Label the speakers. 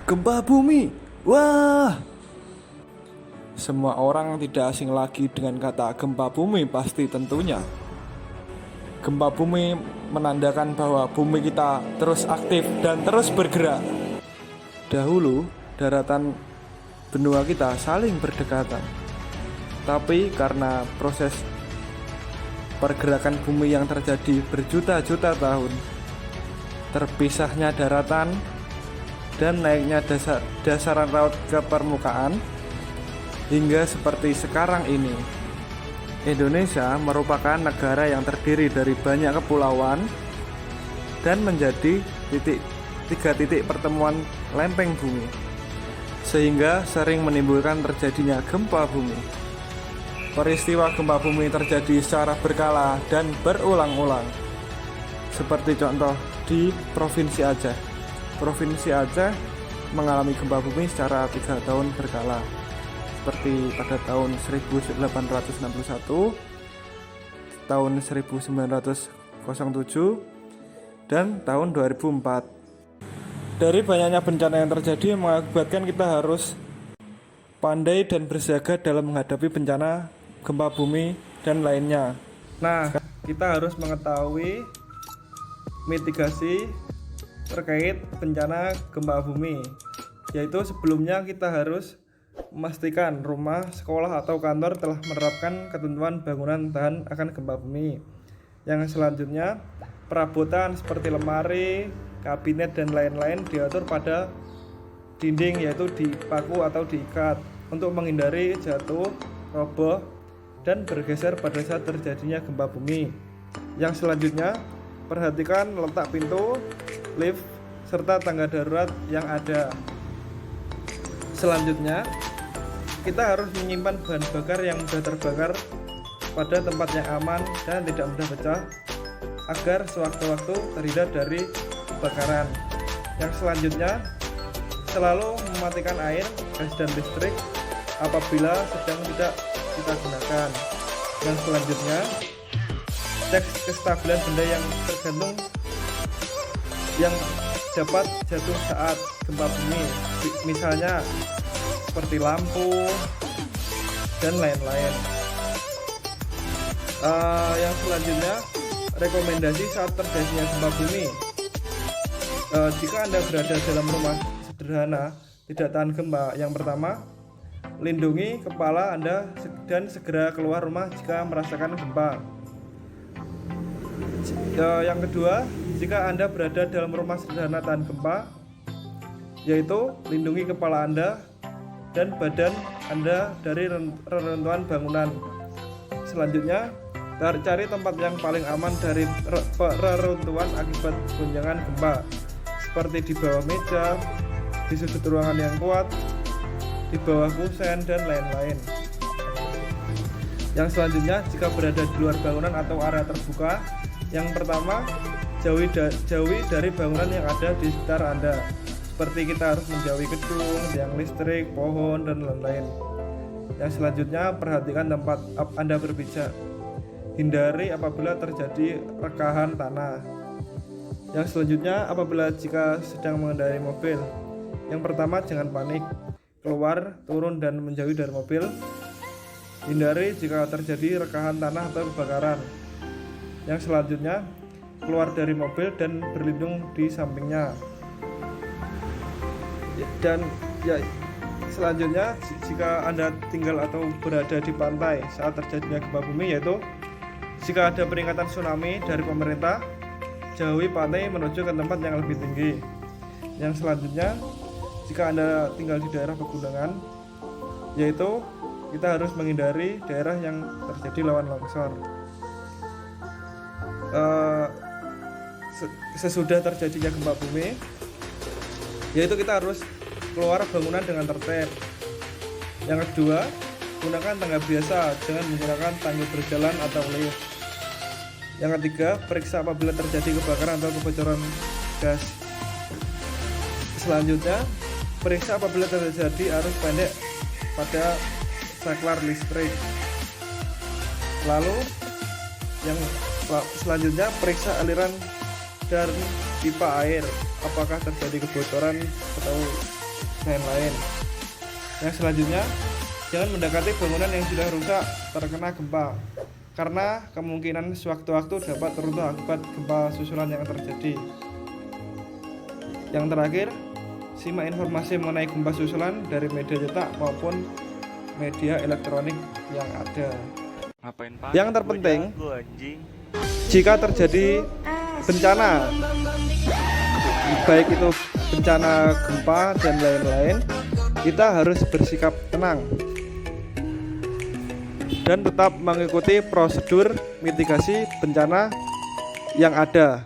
Speaker 1: Gempa bumi. Wah. Semua orang tidak asing lagi dengan kata gempa bumi pasti tentunya. Gempa bumi menandakan bahwa bumi kita terus aktif dan terus bergerak. Dahulu, daratan benua kita saling berdekatan. Tapi karena proses pergerakan bumi yang terjadi berjuta-juta tahun, terpisahnya daratan dan naiknya dasaran laut ke permukaan hingga seperti sekarang ini. Indonesia merupakan negara yang terdiri dari banyak kepulauan dan menjadi tiga titik pertemuan lempeng bumi, sehingga sering menimbulkan terjadinya gempa bumi. Peristiwa gempa bumi terjadi secara berkala dan berulang-ulang, seperti contoh di Provinsi Aceh. Provinsi Aceh mengalami gempa bumi secara 3 tahun berkala, seperti pada tahun 1861, tahun 1907, dan tahun 2004. Dari banyaknya bencana yang terjadi mengakibatkan kita harus pandai dan bersiaga dalam menghadapi bencana gempa bumi dan lainnya. Nah, kita harus mengetahui mitigasi terkait bencana gempa bumi, yaitu sebelumnya kita harus memastikan rumah, sekolah, atau kantor telah menerapkan ketentuan bangunan tahan akan gempa bumi. Yang selanjutnya, perabotan seperti lemari, kabinet, dan lain-lain diatur pada dinding, yaitu dipaku atau diikat untuk menghindari jatuh, roboh, dan bergeser pada saat terjadinya gempa bumi. Yang selanjutnya, perhatikan letak pintu, lift, serta tangga darurat yang ada. Selanjutnya, kita harus menyimpan bahan bakar yang sudah terbakar pada tempat yang aman dan tidak mudah pecah, agar sewaktu-waktu terhindar dari kebakaran. Yang selanjutnya, selalu mematikan air, gas, dan listrik apabila sedang tidak kita gunakan. Yang selanjutnya, cek kestabilan benda yang tergantung yang dapat jatuh saat gempa bumi, misalnya seperti lampu dan lain-lain. Yang selanjutnya, rekomendasi saat terjadinya gempa bumi. Jika Anda berada dalam rumah sederhana tidak tahan gempa, yang pertama, lindungi kepala Anda dan segera keluar rumah jika merasakan gempa. Yang kedua, jika Anda berada dalam rumah sederhana tahan gempa, yaitu lindungi kepala Anda dan badan Anda dari reruntuhan bangunan. Selanjutnya, cari tempat yang paling aman dari reruntuhan akibat goncangan gempa, seperti di bawah meja, di sudut ruangan yang kuat, di bawah kusen, dan lain-lain. Yang selanjutnya, jika berada di luar bangunan atau area terbuka, yang pertama, jauhi dari bangunan yang ada di sekitar Anda, seperti kita harus menjauhi gedung, tiang listrik, pohon, dan lain-lain. Yang selanjutnya, perhatikan tempat Anda berpijak. Hindari apabila terjadi rekahan tanah. Yang selanjutnya, apabila jika sedang mengendarai mobil, yang pertama, jangan panik, keluar, turun, dan menjauhi dari mobil. Hindari jika terjadi rekahan tanah atau kebakaran. Yang selanjutnya, keluar dari mobil dan berlindung di sampingnya. Dan selanjutnya, jika Anda tinggal atau berada di pantai saat terjadinya gempa bumi, yaitu jika ada peringatan tsunami dari pemerintah, jauhi pantai menuju ke tempat yang lebih tinggi. Yang selanjutnya, jika Anda tinggal di daerah pegunungan, yaitu kita harus menghindari daerah yang terjadi rawan longsor. Sesudah terjadinya gempa bumi, yaitu kita harus keluar bangunan dengan tertib. Yang kedua, gunakan tangga biasa, jangan menggunakan tangga berjalan atau lift. Yang ketiga, periksa apabila terjadi kebakaran atau kebocoran gas. Selanjutnya, periksa apabila terjadi arus pendek pada saklar listrik. Lalu, yang selanjutnya, periksa aliran dan pipa air, apakah terjadi kebocoran atau
Speaker 2: dan lain-lain. Yang selanjutnya, jangan mendekati bangunan yang sudah rusak terkena gempa, karena kemungkinan sewaktu-waktu dapat teruntuh akibat gempa susulan yang terjadi. Yang terakhir, simak informasi mengenai gempa susulan dari media cetak maupun media elektronik yang ada. Yang terpenting, jika terjadi bencana, baik itu bencana gempa dan lain-lain, kita harus bersikap tenang dan tetap mengikuti prosedur mitigasi bencana yang ada.